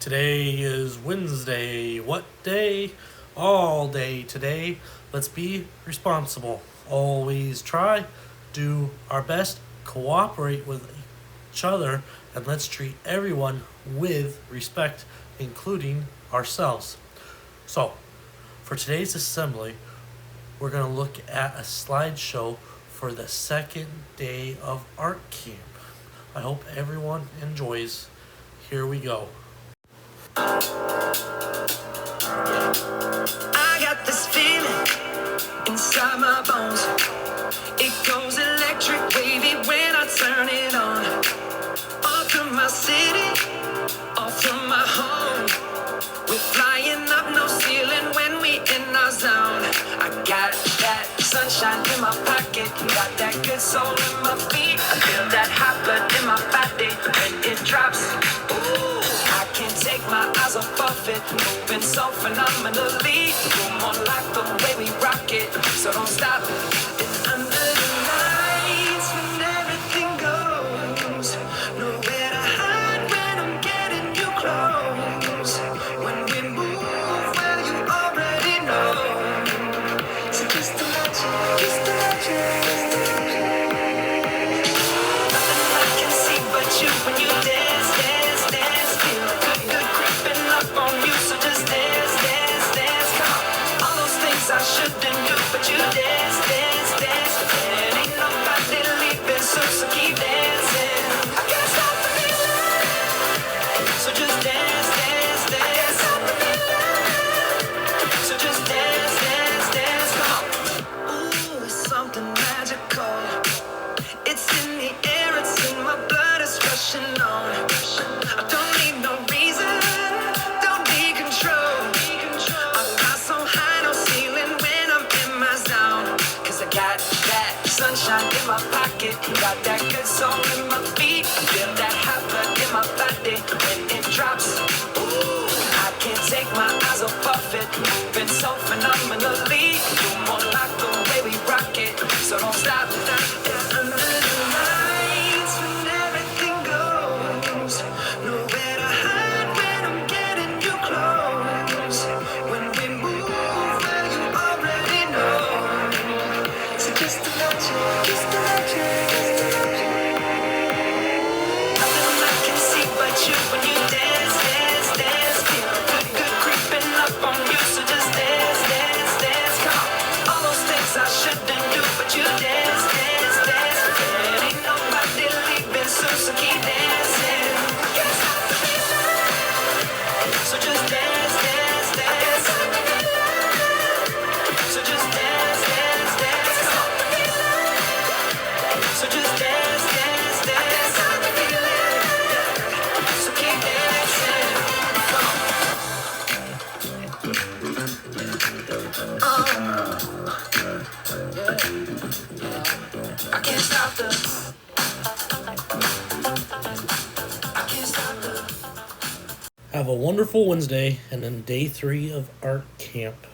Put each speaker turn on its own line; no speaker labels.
Today is Wednesday. What day? All day today. Let's be responsible. Always try, do our best, cooperate with each other, and let's treat everyone with respect, including ourselves. So, for today's assembly, we're going to look at a slideshow for the second day of art camp. I hope everyone enjoys. Here we go.
I got this feeling inside my bones. It goes electric wavy when I turn it on. Off from my city, off from my home. We're flying up no ceiling when we in our zone. I got that sunshine in my pocket, got that good soul in my feet. I feel that hot blood in my body when it drops. Ooh, I can't take my eyes off of it, moving so phenomenally. You're more like the way we rock it, so don't stop. It's under the lights when everything goes. Nowhere to hide when I'm getting you close. When we move, well, you already know. So just imagine, just imagine. Nothing I can see but you when you dance, dance, dance. Feel good, good creeping up on you. So just dance, dance, dance. Come on. All those things I shouldn't do, but you dance, dance, dance. And ain't nobody leaving, so keep dancing. I can't stop the feeling. So just dance, dance, dance. I can't stop the feeling. So just dance, dance, dance. Come on. Ooh, it's something magical. It's in the air, it's in my blood, it's rushing on. I don't need no reason, don't need control. I fly so high, no ceiling when I'm in my zone. Cause I got that sunshine in my pocket, got that good soul in my feet. I feel that hot blood in my body when it drops. Ooh, I can't take my eyes off of it, moving so phenomenally. You're more like the way we rock it, so don't stop. It's under the lights when everything goes. Nowhere to hide when I'm getting you close. When we move, well, you already know. So just imagine, just imagine. Nothing I can see but you when you dance, dance, dance. Feel good, good creeping up on you. So just dance, dance, dance. Come on. All those things I shouldn't do, but you dance, dance, dance. And ain't nobody leaving, so keep dancing. I can't stop the feeling. So just dance, dance, dance. I can't stop the feeling. So just dance, dance, dance. Come on. So just dance, dance, dance. I can't stop the feeling. So keep dancing. Come on. I can't stop the. I can't stop the.
Have a wonderful Wednesday and then day 3 of art camp.